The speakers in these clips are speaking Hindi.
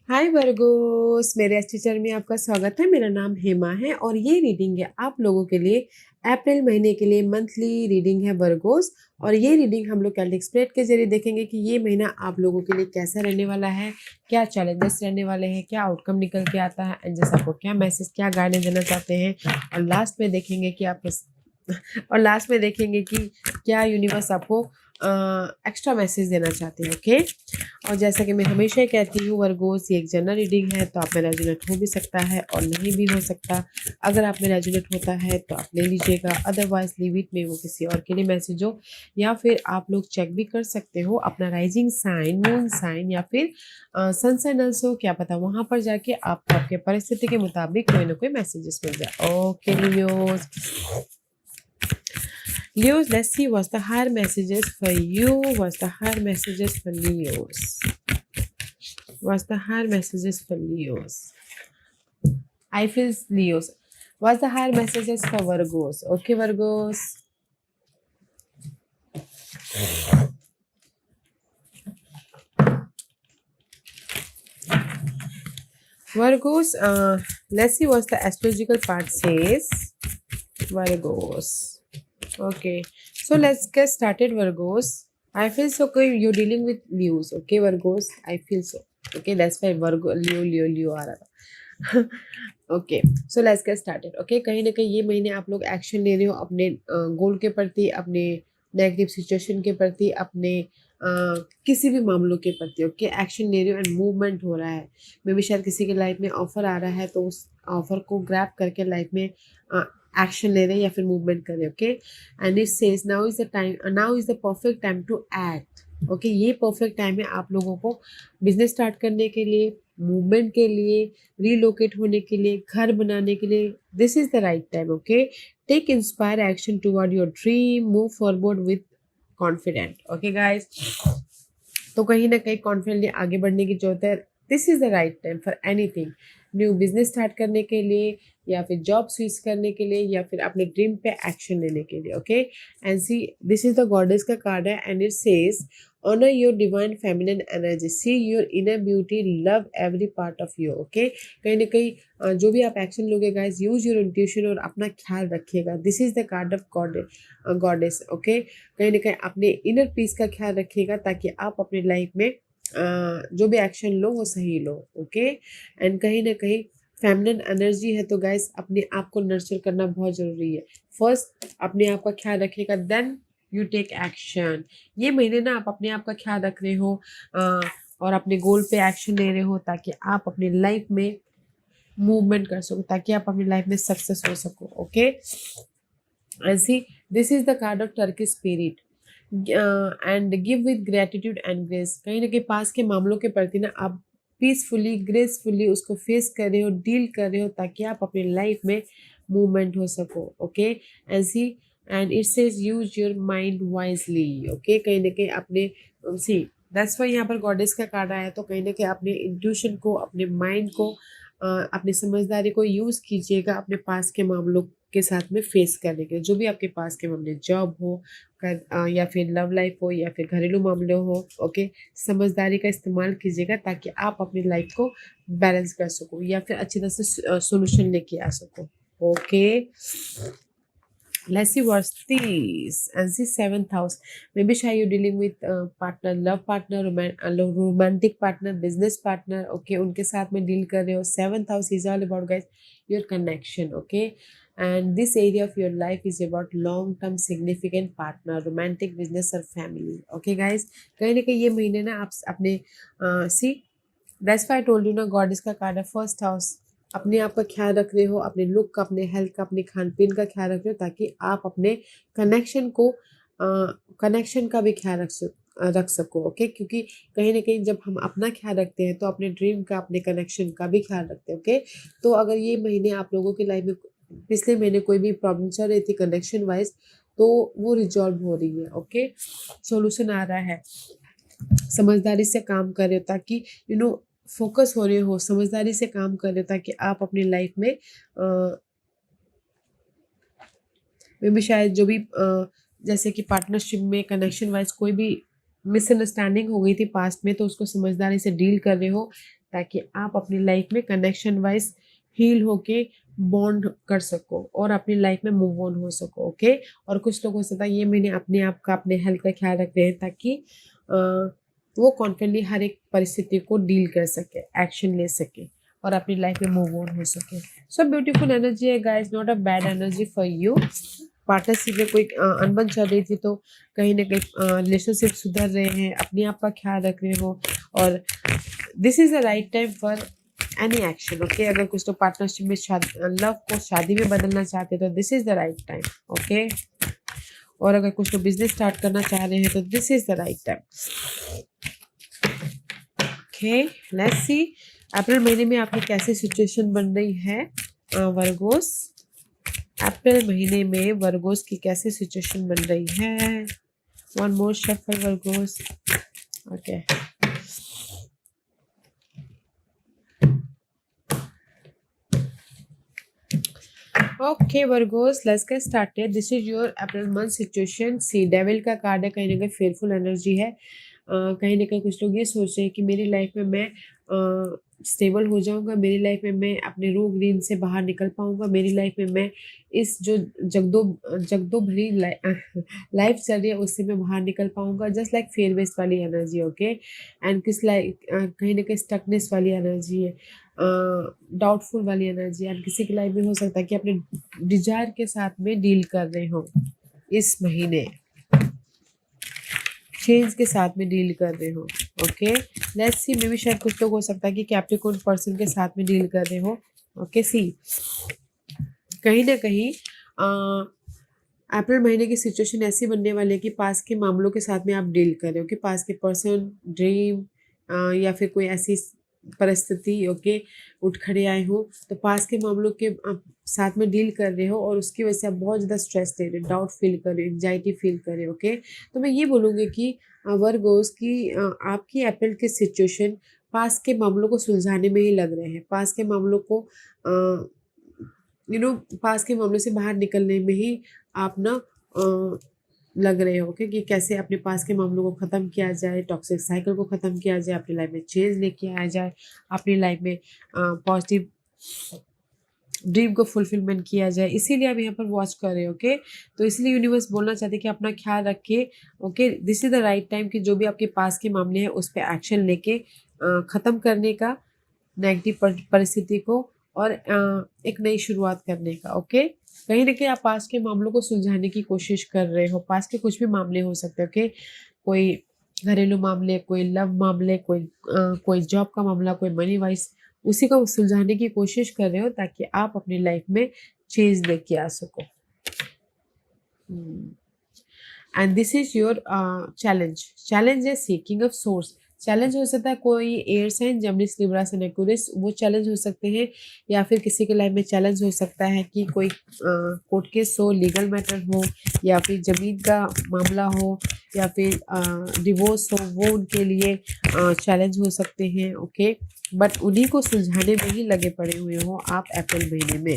हाय वर्गोस, मेरे अच्छे चैनल में आपका स्वागत है। मेरा नाम हेमा है और ये रीडिंग है आप लोगों के लिए अप्रैल महीने के लिए मंथली रीडिंग है वर्गोस। और ये रीडिंग हम लोग कैलेंडर स्प्रेड के जरिए देखेंगे कि ये महीना आप लोगों के लिए कैसा रहने वाला है, क्या चैलेंजेस रहने वाले हैं, क्या आउटकम निकल के आता है, एंजल्स आपको क्या मैसेज, क्या गाइडेंस देना चाहते हैं। और लास्ट में देखेंगे कि आप और लास्ट में देखेंगे कि क्या यूनिवर्स आपको एक्स्ट्रा मैसेज देना चाहते हैं। ओके, और जैसा कि मैं हमेशा ही कहती हूँ वर्गोस, ये एक जनरल रीडिंग है तो आप में रेजोनेट हो भी सकता है और नहीं भी हो सकता। अगर आप में रेजोनेट होता है तो आप ले लीजिएगा, अदरवाइज लीव इट में, वो किसी और के लिए मैसेज हो। या फिर आप लोग चेक भी कर सकते हो अपना राइजिंग साइन, मून साइन या फिर सन साइन ऑल्सो, क्या पता वहाँ पर जाके आपको आपके परिस्थिति के मुताबिक कोई ना कोई मैसेजेस मिल जाए। Okay Leos, Leos, let's see what's the higher messages for you. What's the higher messages for Leos? What's the higher messages for Leos? I feel Leos. What's the higher messages for Virgos? Okay, Virgos. Virgos, let's see what the astrological part says. Virgos. Okay, so let's get started, Virgos. I feel so okay, you're dealing with Leos. Okay, Virgos, I feel so. Okay, that's why Virgo, Leo आ रहा था। Okay, so let's get started. Okay, कहीं ना कहीं ये महीने आप लोग एक्शन ले रहे हो अपने गोल के प्रति, अपने नेगेटिव सिचुएशन के प्रति, अपने किसी भी मामलों के प्रति। ओके, एक्शन ले रहे हो एंड मूवमेंट हो रहा है। मे भी शायद किसी के लाइफ में ऑफर आ रहा है तो उस ऑफर को ग्रैब करके लाइफ में एक्शन ले रहे हैं या फिर मूवमेंट कर रहे हैं। Okay, and it says now is the time, now is the perfect time to act. Okay, ये परफेक्ट टाइम है आप लोगों को बिजनेस स्टार्ट करने के लिए, मूवमेंट के लिए, रिलोकेट होने के लिए, घर बनाने के लिए। This is the right time. Okay, take inspire action toward your dream, move forward with confident. Okay guys, तो कहीं ना कहीं कॉन्फिडेंटली आगे बढ़ने की जरूरत है। This is the right time for anything, new business start करने के लिए या फिर जॉब स्विच करने के लिए या फिर अपने ड्रीम पे एक्शन लेने के लिए। Okay, and see this is the goddess का कार्ड है and it says honour your divine feminine energy, see your inner beauty, love every part of you. Okay, कहीं ना कहीं जो भी आप एक्शन लोगे गाइज, यूज योर इंट्यूशन और अपना ख्याल रखिएगा। This is the card of goddess. Okay, कहीं ना कहीं अपने इनर पीस का ख्याल रखिएगा ताकि आप अपनी लाइफ में जो भी एक्शन लो वो सही लो। ओके, एंड कहीं ना कहीं फेमिनिन एनर्जी है तो गाइस अपने आप को नर्चर करना बहुत जरूरी है। फर्स्ट अपने आप का ख्याल रखिएगा, देन यू टेक एक्शन। ये महीने ना आप अपने आप का ख्याल रख रहे हो और अपने गोल पे एक्शन ले रहे हो ताकि आप अपनी लाइफ में मूवमेंट कर सको, ताकि आप अपनी लाइफ में सक्सेस हो सको। Okay, and see this is the card of Turkey spirit and give with gratitude and grace. कहीं ना कहीं पास के मामलों के प्रति ना आप पीसफुली, ग्रेसफुली उसको फेस कर रहे हो, डील कर रहे हो ताकि आप अपनी लाइफ में मूवमेंट हो सको। Okay, and see and it says use your mind wisely. Okay, कहीं ना कहीं अपने सी दैट्स वाई यहाँ पर गॉडेस का कार्ड आया, तो कहीं ना कहीं अपने इंट्यूशन को, अपने माइंड को, अपनी समझदारी को यूज कीजिएगा अपने पास के मामलों के साथ में फेस करने के लिए। जो भी आपके पास के मामले, जॉब हो या फिर लव लाइफ हो या फिर घरेलू मामले हो। ओके, समझदारी का इस्तेमाल कीजिएगा ताकि आप अपनी लाइफ को बैलेंस कर सको या फिर अच्छी तरह से सोल्यूशन लेके आ सको। Okay, let's see what's this and see seventh house. Maybe shy you dealing with partner, love partner, romantic partner, business partner. Okay, उनके साथ में deal कर रहे हो। Seventh house is all about guys your connection. Okay, and this area of your life is about long term significant partner, romantic, business or family. Okay guys, कहीं ना कहीं ये महीने ना आप अपने see that's why I told you ना, गॉड इसका कार्ड है फर्स्ट हाउस। अपने आप का ख्याल रख रहे हो, अपने लुक का, अपने हेल्थ का, अपने खान पीन का ख्याल रख रहे हो ताकि आप अपने कनेक्शन को कनेक्शन का भी ख्याल रख सको। ओके, क्योंकि कहीं ना कहीं जब हम अपना ख्याल रखते हैं तो अपने ड्रीम का, अपने कनेक्शन का भी ख्याल रखते हैं। ओके, तो अगर ये महीने आप लोगों की लाइफ में पिछले महीने कोई भी प्रॉब्लम चल रही थी कनेक्शन वाइज, तो वो रिजॉल्व हो रही है। ओके, सोल्यूशन आ रहा है। समझदारी से काम कर रहे हो ताकि फोकस हो रहे हो, समझदारी से काम कर रहे हो ताकि आप अपनी लाइफ में भी शायद जो भी जैसे कि पार्टनरशिप में कनेक्शन वाइज कोई भी मिसअंडरस्टैंडिंग हो गई थी पास्ट में, तो उसको समझदारी से डील कर रहे हो ताकि आप अपनी लाइफ में कनेक्शन वाइज हील होके बॉन्ड कर सको और अपनी लाइफ में मूव ऑन हो सको। ओके, और कुछ लोग हो सकता है ये महीने अपने आप का, अपने हेल्थ का ख्याल रख रहे हैं ताकि वो कॉन्फिडेंटली हर एक परिस्थिति को डील कर सके, एक्शन ले सके और अपनी लाइफ में मूव ऑन हो सके। सो ब्यूटीफुल एनर्जी है guys, not a bad energy for you. Partnership में कोई अनबन चल रही थी तो कहीं ना कहीं रिलेशनशिप सुधर रहे हैं, अपने आप का ख्याल रख रहे हो, और this is the right time for any action. Okay, अगर कुछ तो पार्टनरशिप में लव को शादी में बदलना चाहते हैं तो this is the right time. Okay, और अगर कुछ तो बिजनेस स्टार्ट करना चाह रहे हैं तो this is the right time. Okay, let's see अप्रैल महीने में आपकी कैसी सिचुएशन बन रही है वर्गोस। अप्रैल महीने में वर्गोस की कैसी सिचुएशन बन रही है। One more shuffle Virgos. Okay, okay Virgos, let's get started. This is your April month situation. See devil का कार्ड है, कहीं ना कहीं फेयरफुल एनर्जी है। कहीं ना कहीं कुछ लोग ये सोच रहे हैं कि मेरी लाइफ में मैं स्टेबल हो जाऊंगा, मेरी लाइफ में मैं अपने रोग नींद से बाहर निकल पाऊंगा, मेरी लाइफ में मैं इस जो जगदो भरी लाइफ चल रही है उससे मैं बाहर निकल पाऊंगा। जस्ट लाइक फेयर बेस्ड वाली एनर्जी। ओके, एंड किस लाइक कहीं ना कहीं स्टकनेस वाली एनर्जी है, डाउटफुल वाली एनर्जी। एंड किसी की लाइफ में हो सकता है कि अपने डिजायर के साथ में डील कर रहे हो इस महीने, चेंज के साथ में डील कर रहे हो। ओके, लेट्स सी, मे भी शायद कुछ लोग हो सकता है कि कैप्रिकॉर्न पर्सन के साथ में डील कर रहे हो। ओके, सी कहीं ना कहीं अप्रैल महीने की सिचुएशन ऐसी बनने वाली है कि पास के मामलों के साथ में आप डील कर रहे हो कि पास के पर्सन, ड्रीम या फिर कोई ऐसी परिस्थिति ओके उठ खड़े आए हो तो पास के मामलों के साथ में डील कर रहे हो और उसकी वजह से आप बहुत ज़्यादा स्ट्रेस ले रहे हो, डाउट फील कर रहे हो, एंजाइटी फील कर रहे हो। ओके, तो मैं ये बोलूँगी कि वर्गोस की आपकी अप्रैल की सिचुएशन पास के मामलों को सुलझाने में ही लग रहे हैं, पास के मामलों को पास के मामलों से बाहर निकलने में ही आप ना लग रहे हो कि कैसे अपने पास के मामलों को ख़त्म किया जाए, टॉक्सिक साइकिल को ख़त्म किया जाए, अपनी लाइफ में चेंज लेके आया जाए, अपनी लाइफ में पॉजिटिव ड्रीम को फुलफिलमेंट किया जाए। इसीलिए आप यहाँ पर वॉच कर रहे हो। ओके, तो इसलिए यूनिवर्स बोलना चाहते हैं कि अपना ख्याल रखिए। Okay, this is the right time कि जो भी आपके पास के मामले हैं उस पर एक्शन लेके ख़त्म करने का नेगेटिव परिस्थिति को और एक नई शुरुआत करने का। ओके, कहीं ना कहीं आप पास के मामलों को सुलझाने की कोशिश कर रहे हो। पास के कुछ भी मामले हो सकते हैं। ओके, कोई घरेलू मामले, कोई लव मामले, कोई जॉब का मामला, कोई मनी वाइज, उसी को सुलझाने की कोशिश कर रहे हो ताकि आप अपनी लाइफ में चेंज लेके आ सको। And this is your challenge है सीकिंग ऑफ सोर्स। चैलेंज हो सकता है कोई air sign, Gemini, Libra, Aquarius, वो चैलेंज हो सकते हैं, या फिर किसी के लाइफ में चैलेंज हो सकता है कि कोई कोर्ट केस हो, लीगल मैटर हो, या फिर ज़मीन का मामला हो, या फिर डिवोर्स हो, वो उनके लिए चैलेंज हो सकते हैं। ओके, बट उन्हीं को सुलझाने में ही लगे पड़े हुए हो आप अप्रैल महीने में।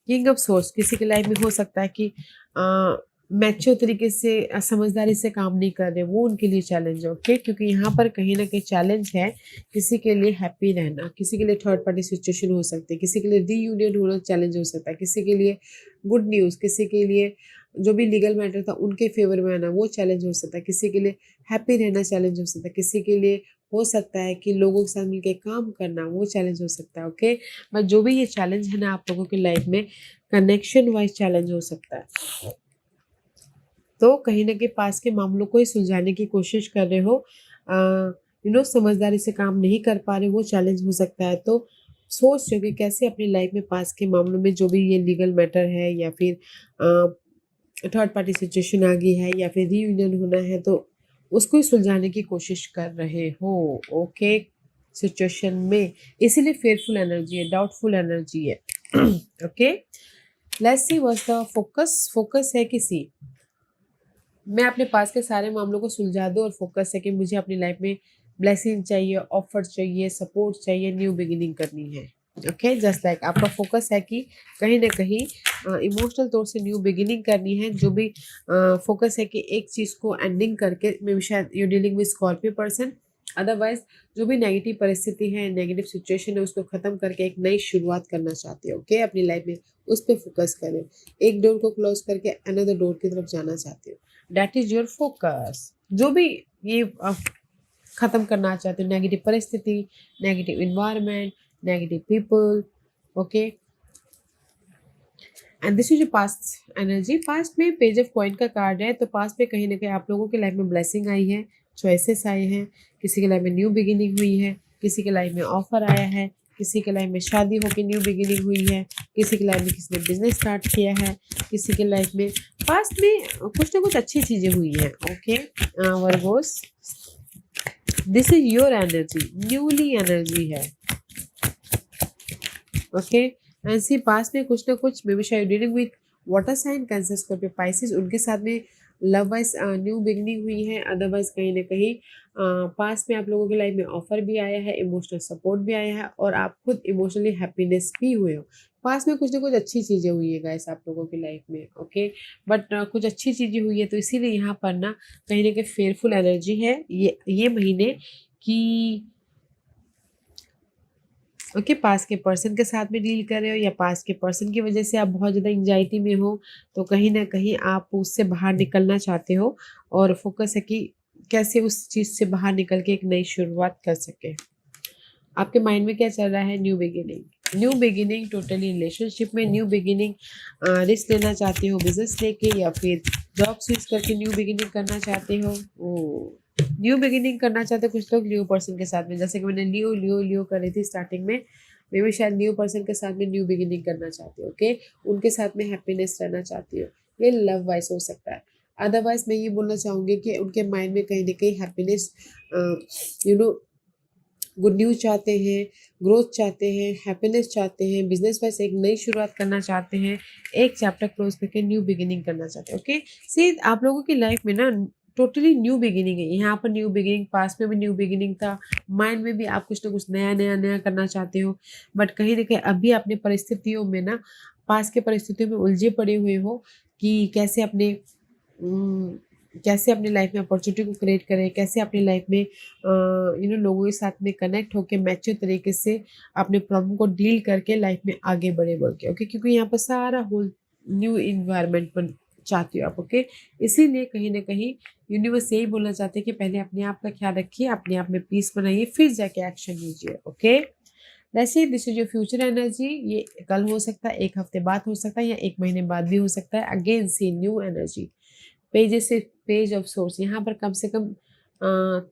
किंग ऑफ सोर्स, किसी की लाइफ में हो सकता है कि मैच्योर तरीके से समझदारी से काम नहीं कर रहे, वो उनके लिए चैलेंज है। ओके, क्योंकि यहाँ पर कहीं ना कहीं चैलेंज है किसी के लिए हैप्पी रहना, किसी के लिए थर्ड पार्टी सिचुएशन हो सकती है, किसी के लिए रीयूनियन होना चैलेंज हो सकता है, किसी के लिए गुड न्यूज़, किसी के लिए जो भी लीगल मैटर था उनके फेवर में आना वो चैलेंज हो सकता है, किसी के लिए हैप्पी रहना चैलेंज हो सकता है, किसी के लिए हो सकता है कि लोगों के साथ मिलकर काम करना वो चैलेंज हो सकता है। ओके, बट जो भी ये चैलेंज है ना आप लोगों की लाइफ में कनेक्शन वाइज चैलेंज हो सकता है। तो कहीं ना कहीं पास के मामलों को ही सुलझाने की कोशिश कर रहे हो, समझदारी से काम नहीं कर पा रहे, वो चैलेंज हो सकता है। तो सोच रहे हो कि कैसे अपनी लाइफ में पास के मामलों में जो भी ये लीगल मैटर है या फिर थर्ड पार्टी सिचुएशन आ गई है या फिर रीयूनियन होना है तो उसको ही सुलझाने की कोशिश कर रहे हो। ओके, सिचुएशन में इसीलिए फेयरफुल एनर्जी है, डाउटफुल एनर्जी है। Okay, let's see what's the focus है किसी, मैं अपने पास के सारे मामलों को सुलझा दूँ और फोकस है कि मुझे अपनी लाइफ में ब्लेसिंग चाहिए, ऑफर चाहिए, सपोर्ट चाहिए, न्यू बिगिनिंग करनी है। ओके, जस्ट लाइक आपका फोकस है कि कहीं ना कहीं इमोशनल तौर से न्यू बिगिनिंग करनी है। जो भी फोकस है कि एक चीज़ को एंडिंग करके, मे बी शायद you dealing with Scorpio person, otherwise जो भी नेगेटिव परिस्थिति है, नेगेटिव सिचुएशन है, उसको ख़त्म करके एक नई शुरुआत करना चाहते हो। ओके, अपनी लाइफ में उस पर फोकस करें। एक डोर को क्लोज करके अनदर डोर की तरफ जाना चाहते हो, दैट इज योर फोकस। जो भी ये ख़त्म करना चाहते हो, नेगेटिव परिस्थिति, negative environment, negative people. Okay, and this is past energy. Past में पेज ऑफ कॉइन का कार्ड है, तो पास्ट में कहीं ना कहीं आप लोगों के लाइफ में ब्लेसिंग आई है, चॉइसेस आए हैं, किसी के लाइफ में न्यू बिगिनिंग हुई है, किसी के लाइफ में ऑफर आया है, किसी के लाइफ में शादी होकर न्यू बिगिनिंग हुई है, किसी के लाइफ में किसी ने बिजनेस स्टार्ट किया है, किसी के लाइफ में पास्ट में कुछ ना कुछ अच्छी चीज़ें हुई हैं। Okay Virgos, this is your energy, newly energy है। ओके, ऐसी पास में कुछ ना कुछ मे बी शायद dealing with water sign, Cancer, Scorpio, Pisces, उनके साथ में लव वाइज न्यू बिगनिंग हुई है। अदरवाइज कहीं ना कहीं पास में आप लोगों की लाइफ में ऑफर भी आया है, इमोशनल सपोर्ट भी आया है, और आप खुद इमोशनली हैप्पीनेस भी हुए हो। पास में कुछ ना कुछ अच्छी चीज़ें हुई है गाइस आप लोगों की लाइफ में। ओके, बट कुछ अच्छी चीज़ें हुई है, तो इसीलिए यहाँ पर ना कहीं फेयरफुल एनर्जी है ये महीने की। ओके, पास के पर्सन के साथ में डील कर रहे हो, या पास के पर्सन की वजह से आप बहुत ज़्यादा एंजाइटी में हो, तो कहीं ना कहीं आप उससे बाहर निकलना चाहते हो, और फोकस है कि कैसे उस चीज़ से बाहर निकल के एक नई शुरुआत कर सके। आपके माइंड में क्या चल रहा है? New beginning, new beginning, totally relationship में न्यू बिगिनिंग, रिस्क लेना चाहते हो बिजनेस लेके, या फिर जॉब स्विच करके न्यू बिगिनिंग करना चाहते हो। ओ, न्यू बिगिनिंग करना चाहते हो कुछ लोग लियो पर्सन के साथ में, जैसे कि मैंने लियो लियो लियो कर रही थी स्टार्टिंग में, मे भी शायद लियो पर्सन के साथ में न्यू बिगिनिंग करना चाहते हो। ओके, उनके साथ में हैप्पीनेस रहना चाहती हो, ये लव वाइज हो सकता है। अदरवाइज मैं ये बोलना चाहूँगी कि उनके माइंड में कहीं ना कहीं happiness, you know good news चाहते हैं, ग्रोथ चाहते हैं, हैप्पीनेस चाहते हैं, बिजनेस वाइज एक नई शुरुआत करना चाहते हैं, एक चैप्टर क्लोज करके न्यू बिगिनिंग करना चाहते हैं। ओके, सी आप लोगों की लाइफ में ना टोटली न्यू बिगिनिंग है। यहाँ पर न्यू बिगिनिंग, पास में भी न्यू बिगिनिंग था, माइंड में भी आप कुछ ना कुछ नया नया नया करना चाहते हो, बट कहीं ना कहीं अभी अपने परिस्थितियों में ना, पास के परिस्थितियों में उलझे पड़े हुए हो कि कैसे अपनी लाइफ में अपॉर्चुनिटी को क्रिएट करें, कैसे अपनी लाइफ में लोगों के साथ में कनेक्ट होकर मैच्योर तरीके से अपने प्रॉब्लम को डील करके लाइफ में आगे बढ़े बोल के। ओके, क्योंकि यहाँ पर सारा होल न्यू इन्वायरमेंट बन चाहती हो आप। ओके, इसीलिए कहीं ना कहीं यूनिवर्स यही बोलना चाहते हैं कि पहले अपने आप का ख्याल रखिए, अपने आप में पीस बनाइए, फिर जाके एक्शन लीजिए। ओके, वैसे this is your future energy. ये कल हो सकता है, एक हफ्ते बाद हो सकता है, या एक महीने बाद भी हो सकता है। अगेन सी न्यू एनर्जी, पेजेस से पेज ऑफ सोर्स, यहाँ पर कम से कम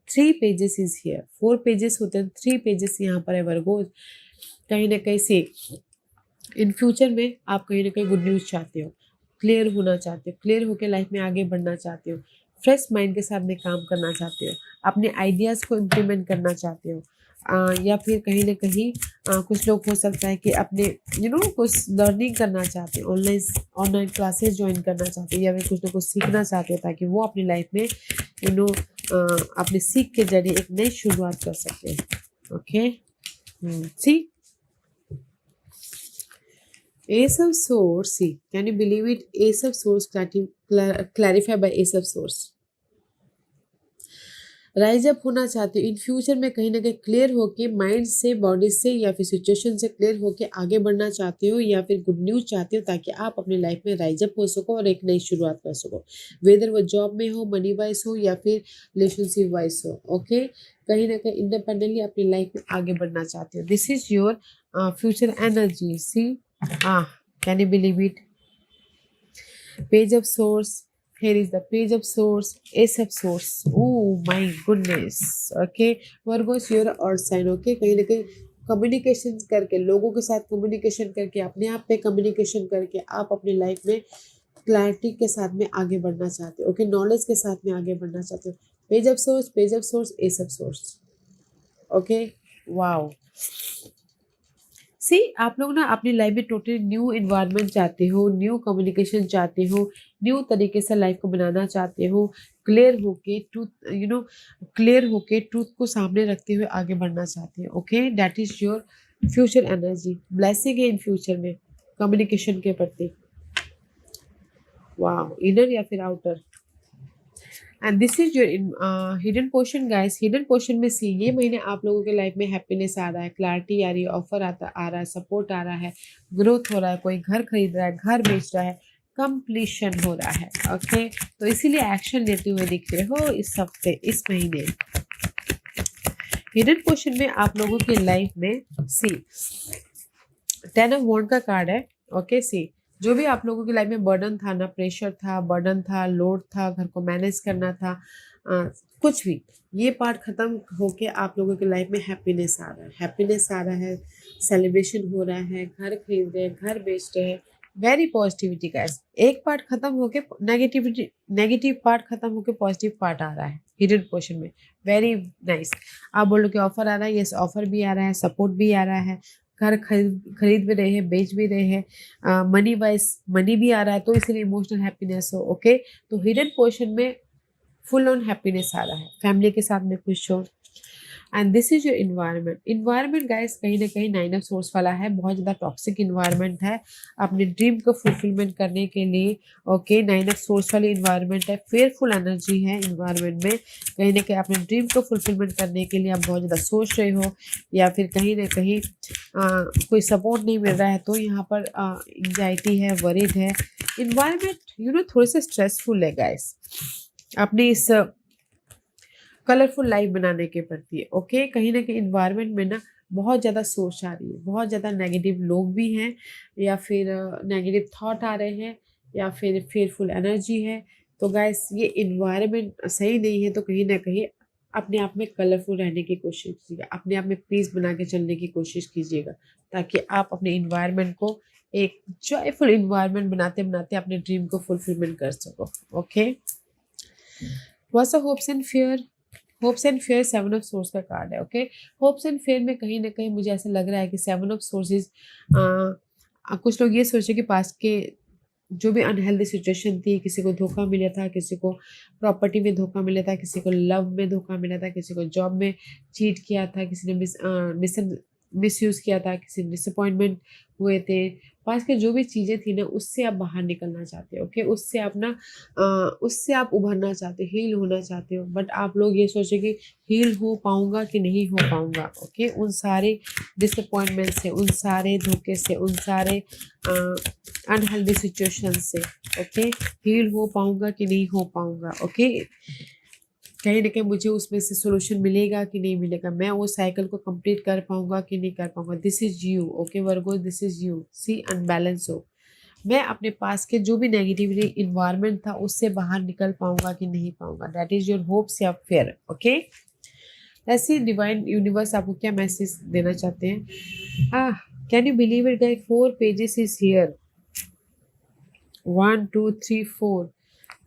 3 पेजेस इज हियर, 4 पेजेस होते हैं, 3 पेजेस यहाँ पर है वर्गो। कहीं ना कहीं से इन फ्यूचर में आप कहीं ना कहीं गुड न्यूज़ चाहते हो, क्लियर होना चाहते हो, क्लियर होकर लाइफ में आगे बढ़ना चाहते हो, फ्रेश माइंड के साथ में काम करना चाहते हो, अपने आइडियाज़ को इम्प्लीमेंट करना चाहते हो, या फिर कहीं ना कहीं कुछ लोग हो सकता है कि अपने कुछ लर्निंग करना चाहते हो, ऑनलाइन क्लासेस ज्वाइन करना चाहते हो, या फिर कुछ ना कुछ सीखना चाहते हो, ताकि वो अपनी लाइफ में अपने सीख के जरिए एक नई शुरुआत कर सकते हैं। Okay, see Ace of Swords, see, can you believe it? Ace of Swords clarified by Ace of Swords. Rise up होना चाहते हो इन फ्यूचर में, कहीं ना कहीं क्लियर होके माइंड से, बॉडी से, या फिर सिचुएशन से क्लियर होके आगे बढ़ना चाहते हो, या फिर गुड न्यूज़ चाहते हो, ताकि आप अपनी लाइफ में राइज अप हो सको और एक नई शुरुआत कर सको, वेदर वो जॉब में हो, मनी वाइज हो, या फिर रिलेशनशिप वाइज हो। ओके, कहीं ना कहीं इंडिपेंडेंटली अपनी लाइफ में आगे बढ़ना चाहते हो। This is your future energy. See, can you believe it? Page of Swords. Here is the Page of Swords, Ace of Swords. Oh my goodness. Okay, Virgos, you're earth sign. Okay, कहीं ना कहीं कम्युनिकेशन करके, लोगों के साथ कम्युनिकेशन करके, अपने आप पे कम्युनिकेशन करके आप अपनी लाइफ में क्लैरिटी के साथ में आगे बढ़ना चाहते हो। ओके, नॉलेज के साथ में आगे बढ़ना चाहते हो। Page of source, page of source, ace of source. Okay, wow. See, आप लोग ना अपनी लाइफ में टोटली न्यू इन्वायरमेंट चाहते हो, न्यू कम्युनिकेशन चाहते हो, न्यू तरीके से लाइफ को बनाना चाहते हो, क्लियर होके ट्रूथ को सामने रखते हुए आगे बढ़ना चाहते हो। Okay, that is your future energy. Blessing है इन फ्यूचर में कम्युनिकेशन के प्रति। वाह, इनर या फिर outer? And this is your hidden portion guys. Hidden portion में सी, ये महीने आप लोगों के लाइफ में हैप्पीनेस आ रहा है, क्लैरिटी आ रही है, ऑफर आ रहा है, सपोर्ट आ रहा है, ग्रोथ हो रहा है, कोई घर खरीद रहा है, घर बेच रहा है, कंप्लीशन हो रहा है। ओके, तो इसीलिए एक्शन लेते हुए दिख रहे हो इस हफ्ते, इस महीने। हिडन पोर्शन में आप लोगों की लाइफ में सी 10 ऑफ वॉन्ड का कार्ड है। ओके, सी जो भी आप लोगों की लाइफ में बर्डन था ना, प्रेशर था, बर्डन था, लोड था, घर को मैनेज करना था, कुछ भी, ये पार्ट खत्म होके आप लोगों की लाइफ में हैप्पीनेस आ रहा है, हैप्पीनेस आ रहा है, सेलिब्रेशन हो रहा है, घर खरीद रहे हैं, घर बेच रहे हैं, वेरी पॉजिटिविटी गाइस। एक पार्ट खत्म होके नेगेटिव पार्ट खत्म होके पॉजिटिव पार्ट आ रहा है हिडन पोर्शन में, वेरी नाइस। आप बोलो कि ऑफर आ रहा है, यस ऑफर भी आ रहा है, सपोर्ट भी आ रहा है, घर खरीद भी रहे हैं, बेच भी रहे हैं, मनी वाइज मनी भी आ रहा है, तो इसलिए इमोशनल हैप्पीनेस हो। ओके, तो हिडन पोर्शन में फुल ऑन हैप्पीनेस आ रहा है, फैमिली के साथ में खुश हो। And this is your environment. Environment guys कहीं ना कहीं 9 ऑफ सोर्स वाला है, बहुत ज़्यादा टॉक्सिक इन्वायरमेंट है अपने ड्रीम को फुलफिलमेंट करने के लिए। ओके, 9 ऑफ सोर्स वाली इन्वायरमेंट है, फेयरफुल एनर्जी है इन्वायरमेंट में। कहीं ना कहीं अपने ड्रीम को फुलफिलमेंट करने के लिए आप बहुत ज़्यादा सोच रहे हो, या फिर कहीं ना कहीं कोई सपोर्ट नहीं मिल रहा है, तो यहाँ पर एंग्जाइटी है, वरीड है। इन्वायरमेंट थोड़े से स्ट्रेसफुल है गाइस अपने इस कलरफुल लाइफ बनाने के प्रति। ओके, कहीं ना कहीं इन्वायरमेंट में ना बहुत ज़्यादा सोच आ रही है, बहुत ज़्यादा नेगेटिव लोग भी हैं, या फिर नेगेटिव थॉट आ रहे हैं, या फिर फेयरफुल एनर्जी है। तो गाइस ये इन्वायरमेंट सही नहीं है, तो कहीं ना कहीं अपने आप में कलरफुल रहने की कोशिश कीजिएगा, अपने आप में पीस बना के चलने की कोशिश कीजिएगा, ताकि आप अपने इन्वायरमेंट को एक जॉयफुल इन्वायरमेंट बनाते बनाते अपने ड्रीम को फुलफिलमेंट कर सको। Okay, what's a hopes and fear. Hopes and fair 7 of source का कार्ड है। ओके, होप्स एंड फेयर में कहीं ना कहीं मुझे ऐसा लग रहा है कि 7 ऑफ सोर्सेज, कुछ लोग ये सोचे कि पास्ट के जो भी अनहेल्दी सिचुएशन थी, किसी को धोखा मिला था, किसी को प्रॉपर्टी में धोखा मिला था, किसी को लव में धोखा मिला था, किसी को जॉब में चीट किया था, किसी ने मिस यूज़ किया था, किसी डिसअपॉइंटमेंट हुए थे, पास के जो भी चीज़ें थी ना, उससे आप बाहर निकलना चाहते हो। ओके, उससे आप उभरना चाहते हो, हील होना चाहते हो। बट आप लोग ये सोचे कि हील हो पाऊंगा कि नहीं हो पाऊंगा। ओके, उन सारे डिसअपॉइंटमेंट से, उन सारे धोखे से, उन सारे अनहेल्दी सिचुएशन से, ओके, हील हो पाऊंगा कि नहीं हो पाऊंगा। ओके, कहीं ना कहीं मुझे उसमें से सोल्यूशन मिलेगा कि नहीं मिलेगा, मैं वो साइकिल को कंप्लीट कर पाऊंगा कि नहीं कर पाऊंगा। This is you. Okay Virgo, this is you. See unbalance हो, मैं अपने पास के जो भी नेगेटिविटी इन्वायरमेंट था उससे बाहर निकल पाऊंगा कि नहीं पाऊंगा। दैट इज योर होप्स या फेयर। ओके, ऐसी डिवाइन यूनिवर्स आपको क्या मैसेज देना चाहते हैं। Can you believe it guys, 4 pages is here, 1 2 3 4।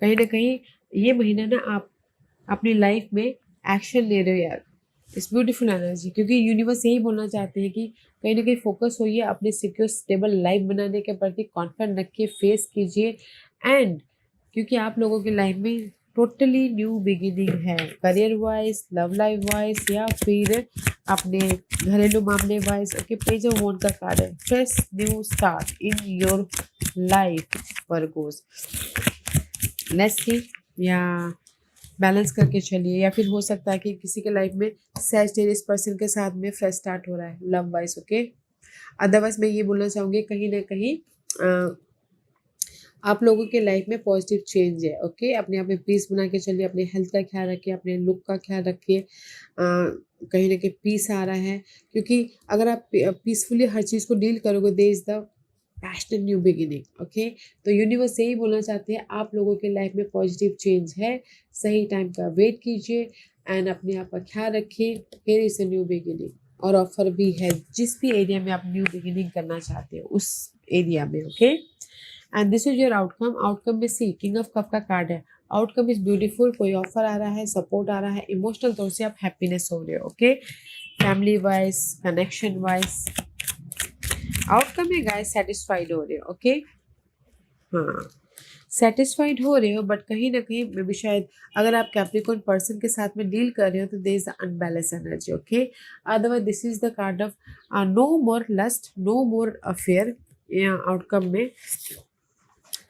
कहीं ना कहीं ये महीना ना आप अपनी लाइफ में एक्शन ले रहे हो यार, इट्स ब्यूटीफुल एनर्जी, क्योंकि यूनिवर्स यही बोलना चाहते हैं कि कहीं ना कहीं फोकस होइए अपने सिक्योर स्टेबल लाइफ बनाने के प्रति, कॉन्फिडेंट रखिए, फेस कीजिए। एंड क्योंकि आप लोगों की लाइफ में टोटली न्यू बिगिनिंग है, career wise, love life wise, या फिर अपने घरेलू मामले wise. Okay, page of one का कार्ड है, fresh new start in your life Virgo's. Let's see, या बैलेंस करके चलिए, या फिर हो सकता है कि किसी के लाइफ में सैजिटेरियस पर्सन के साथ में फ्रेश स्टार्ट हो रहा है लव वाइज। ओके, अदरवाइज मैं ये बोलना चाहूँगी कहीं ना कहीं आप लोगों के लाइफ में पॉजिटिव चेंज है। ओके, अपने आप में पीस बना के चलिए, अपने हेल्थ का ख्याल रखिए, अपने लुक का ख्याल रखिए, कहीं ना कहीं पीस आ रहा है, क्योंकि अगर आप पीसफुली हर चीज़ को डील करोगे, they is the passionate new beginning. Okay, तो यूनिवर्स यही बोलना चाहते हैं आप लोगों के लाइफ में पॉजिटिव चेंज है, सही टाइम का वेट कीजिए एंड अपने आप का ख्याल रखिए, फिर इज अ न्यू बिगिनिंग। और ऑफर भी है, जिस भी एरिया में आप न्यू बिगिनिंग करना चाहते हो उस एरिया में। Okay, and this is your outcome. Outcome में सी किंग ऑफ कप का कार्ड है। आउटकम इज ब्यूटीफुल, कोई ऑफर आ रहा है, सपोर्ट आ रहा है, इमोशनल तौर से आप हैप्पीनेस हो रहे हो। Okay, family wise, connection wise outcome है गाइस, सेटिस्फाइड हो रहे हो। ओके, हाँ, सेटिस्फाइड हो रहे हो, बट कहीं ना कहीं मे भी शायद अगर आप कैप्रिकॉर्न पर्सन के साथ में डील कर रहे हो तो there is the unbalance energy. Okay, otherwise this is the card of no more lust, no more affair. Outcome में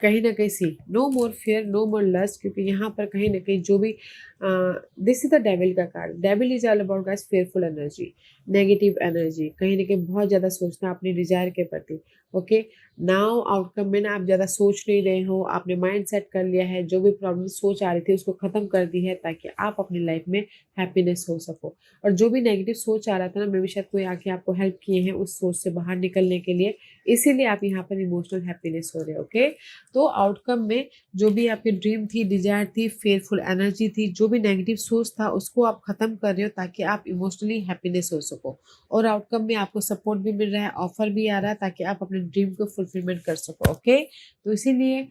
कहीं ना कहीं see no more fear no more lust, क्योंकि यहाँ पर कहीं ना कहीं जो भी दिस इज द डेविल का card. Devil is all about guys fearful energy, negative energy, कहीं ना कहीं बहुत ज़्यादा सोचना अपने डिजायर के प्रति। ओके, नाउ आउटकम में ना आप ज़्यादा सोच नहीं रहे हो, आपने माइंड सेट कर लिया है, जो भी प्रॉब्लम सोच आ रही थी उसको ख़त्म कर दी है ताकि आप अपनी लाइफ में हैप्पीनेस हो सको। और जो भी नेगेटिव सोच आ रहा था ना, मे भी शायद कोई आके आपको हेल्प किए हैं उस सोच से बाहर निकलने के लिए, इसीलिए आप यहाँ पर इमोशनल हैप्पीनेस हो रहे हो। ओके, तो आउटकम में जो भी आपकी ड्रीम थी, डिजायर थी, फेयरफुल एनर्जी थी, जो भी नेगेटिव सोच था उसको आप खत्म कर रहे हो ताकि आप इमोशनली हैप्पीनेस हो सको। और आउटकम में आपको सपोर्ट भी मिल रहा है, ऑफर भी आ रहा है ताकि आप अपने ड्रीम को फुलफिलमेंट कर सको। ओके, तो इसीलिए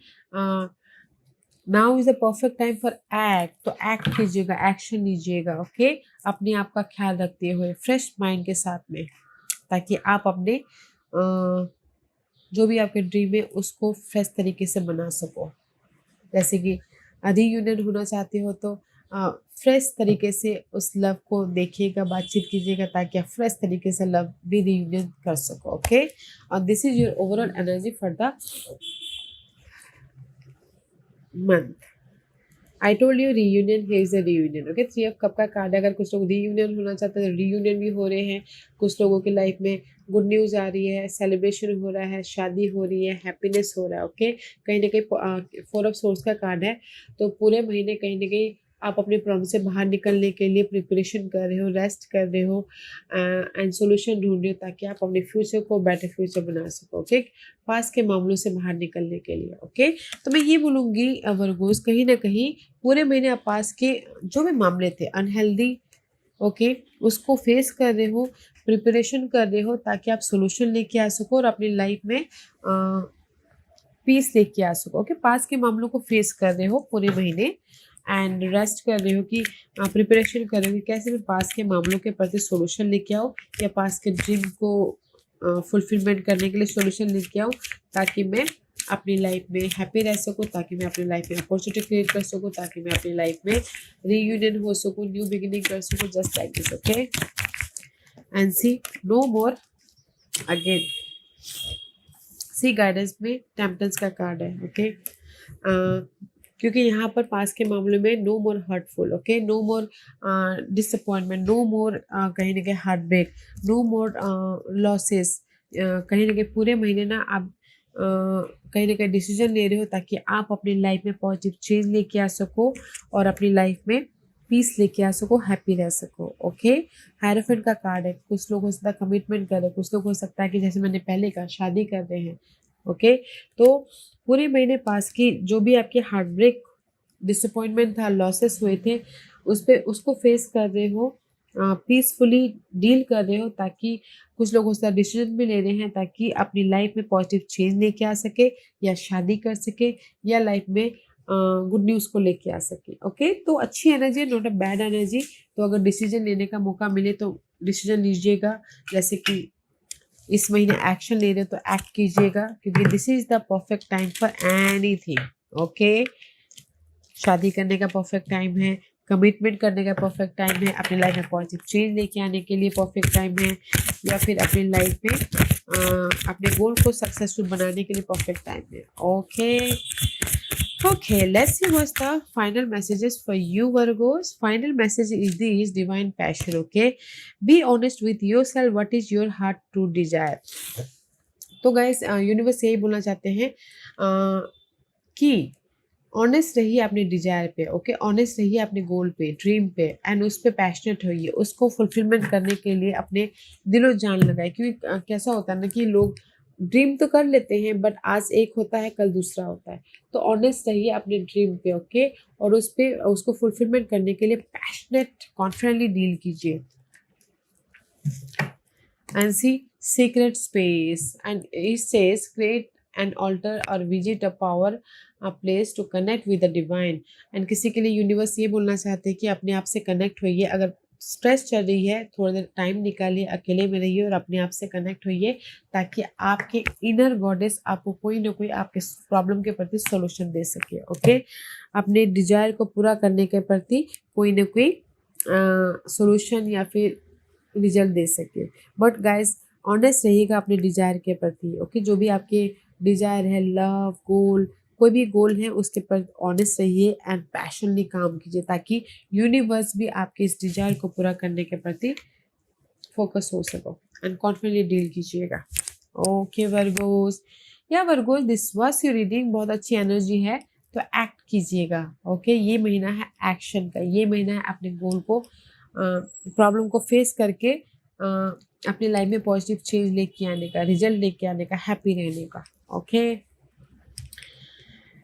now is the perfect time for act, तो एक्ट कीजिएगा, एक्शन लीजिएगा। ओके, अपने आप का ख्याल रखते हुए फ्रेश माइंड के साथ में, ताकि आप अपने जो भी आपके ड्रीम है उसको फ्रेश तरीके से बना सको। जैसे कि रीयूनियन होना चाहते हो तो फ्रेश तरीके से उस लव को देखिएगा, बातचीत कीजिएगा ताकि आप फ्रेश तरीके से लव भी रीयूनियन कर सको। ओके, और this is your overall energy for the month. I told you reunion, here is a reunion. Okay, 3 of cup का कार्ड है। अगर कुछ लोग रीयूनियन होना चाहते हैं तो रीयूनियन भी हो रहे हैं, कुछ लोगों की लाइफ में गुड न्यूज़ आ रही है, सेलिब्रेशन हो रहा है, शादी हो रही है, हैप्पीनेस हो रहा है। ओके, कहीं ना कहीं 4 ऑफ सोर्स का कार्ड है, तो पूरे महीने कहीं ना कहीं आप अपने प्रॉब्लम से बाहर निकलने के लिए प्रिपरेशन कर रहे हो, रेस्ट कर रहे हो एंड सोल्यूशन ढूंढ रहे हो ताकि आप अपने फ्यूचर को बेटर फ्यूचर बना सको। ओके, पास के मामलों से बाहर निकलने के लिए। ओके, तो मैं ये बोलूँगी वर्गोस, कहीं ना कहीं पूरे महीने आप पास के जो भी मामले थे अनहेल्दी, ओके, उसको फेस कर रहे हो, प्रिपरेशन कर रहे हो ताकि आप सोल्यूशन लेके आ सको और अपनी लाइफ में पीस लेके आ सको। ओके, पास के मामलों को फेस कर रहे हो पूरे महीने एंड रेस्ट कर रहे हो कि प्रिपरेशन कर रहे हो कि कैसे मैं पास के मामलों के प्रति सोल्यूशन लेके आऊँ या पास के ड्रीम को फुलफिलमेंट करने के लिए सोल्यूशन लेके आऊँ ताकि मैं अपनी लाइफ में हैप्पी रह सकूँ, ताकि मैं अपनी लाइफ में अपॉर्चुनिटी क्रिएट कर सकूँ, ताकि मैं अपनी लाइफ में रीयूनियन हो सकूँ, न्यू बिगिनिंग कर सकूँ, just like this. Okay, and see no more again. See guidance में टेम्पटेंस का कार्ड है। ओके, क्योंकि यहाँ पर पास के मामले में नो मोर हर्टफुल, ओके, नो मोर डिसअपॉइंटमेंट, नो मोर कहीं ना कहीं हार्ट ब्रेक, नो मोर लॉसेस। कहीं ना कहीं पूरे महीने ना आप कहीं ना कहीं डिसीजन ले रहे हो ताकि आप अपनी लाइफ में पॉजिटिव चेंज लेके आ सको और अपनी लाइफ में पीस लेके आ सको, हैप्पी रह सको। ओके, हायरोफेंट का कार्ड है। कुछ लोग हो सकता है कमिटमेंट कर रहे हैं, कुछ लोग हो सकता है कि जैसे मैंने पहले कहा शादी कर रहे हैं। ओके, तो पूरे महीने पास की जो भी आपके हार्ट ब्रेक, डिसअपॉइंटमेंट था, लॉसेस हुए थे, उसको फेस कर रहे हो, पीसफुली डील कर रहे हो, ताकि कुछ लोग उसका डिसीजन भी ले रहे हैं ताकि अपनी लाइफ में पॉजिटिव चेंज लेके आ सके या शादी कर सके या लाइफ में गुड न्यूज़ को लेके आ सके। ओके, तो अच्छी energy, not a bad energy. तो अगर डिसीजन लेने का मौका मिले तो डिसीजन लीजिएगा, जैसे कि इस महीने एक्शन ले रहे हो तो एक्ट कीजिएगा, क्योंकि this is the perfect time for anything. Okay, शादी करने का परफेक्ट टाइम है, कमिटमेंट करने का परफेक्ट टाइम है, अपनी लाइफ में पॉजिटिव चेंज लेके आने के लिए परफेक्ट टाइम है, या फिर अपनी लाइफ में अपने गोल को सक्सेसफुल बनाने के लिए परफेक्ट टाइम है। Okay, okay, let's see what's the final messages for you, Virgos. Final message is this: divine passion. Okay, be honest with yourself. What is your heart to desire? तो गाइस, यूनिवर्स यही बोलना चाहते हैं कि ऑनेस्ट रहिए अपने डिजायर पे। ओके, ऑनेस्ट रहिए अपने गोल पे, ड्रीम पे, एंड उस पर पैशनेट होइए, उसको फुलफिलमेंट करने के लिए अपने दिलो जान लगाए। क्योंकि कैसा होता है ना कि लोग ड्रीम तो कर लेते हैं बट आज एक होता है कल दूसरा होता है। तो ऑनेस्ट रहिए अपने ड्रीम पे। ओके, और उस पे उसको फुलफिलमेंट करने के लिए पैशनेट कॉन्फिडेंटली डील कीजिए। And see secret space, and it says create an altar or visit a power a place to connect with the divine। and किसी के लिए यूनिवर्स ये बोलना चाहते हैं कि अपने आप से कनेक्ट होइए। अगर स्ट्रेस चल रही है, थोड़ा देर टाइम निकालिए, अकेले में रहिए और अपने आप से कनेक्ट होइए, ताकि आपके इनर गॉडेस आपको कोई ना कोई आपके प्रॉब्लम के प्रति सोल्यूशन दे सके। ओके, अपने डिजायर को पूरा करने के प्रति कोई ना कोई सोल्यूशन या फिर रिजल्ट दे सके। बट गाइस, ऑनेस्ट रहिएगा अपने डिजायर के प्रति। ओके, जो भी आपके डिजायर है, लव, गोल, कोई भी गोल है उसके पर ऑनेस्ट रहिए एंड पैशनली काम कीजिए ताकि यूनिवर्स भी आपके इस डिजायर को पूरा करने के प्रति फोकस हो सको एंड कॉन्फिडेंटली डील कीजिएगा। ओके वर्गोस, या Virgo's this was your reading. बहुत अच्छी एनर्जी है तो एक्ट कीजिएगा। ओके, ये महीना है एक्शन का, ये महीना है अपने गोल को प्रॉब्लम को फेस करके अपनी लाइफ में पॉजिटिव चेंज लेके आने का, रिजल्ट लेके आने का, हैप्पी रहने का। ओके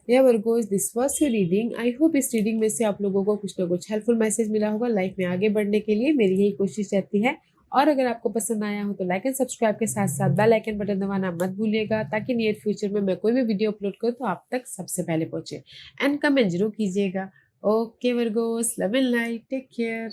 या Virgo's this was your reading. I hope इस रीडिंग में से आप लोगों को कुछ ना कुछ हेल्पफुल मैसेज मिला होगा लाइफ में आगे बढ़ने के लिए। मेरी यही कोशिश रहती है। और अगर आपको पसंद आया हो तो लाइक एंड सब्सक्राइब के साथ साथ बेल आइकन बटन दबाना मत भूलिएगा ताकि नियर फ्यूचर में मैं कोई भी वीडियो अपलोड करूँ तो आप तक सबसे पहले पहुंचे। एंड कमेंट जरूर कीजिएगा। Okay Virgos, love and light, take care.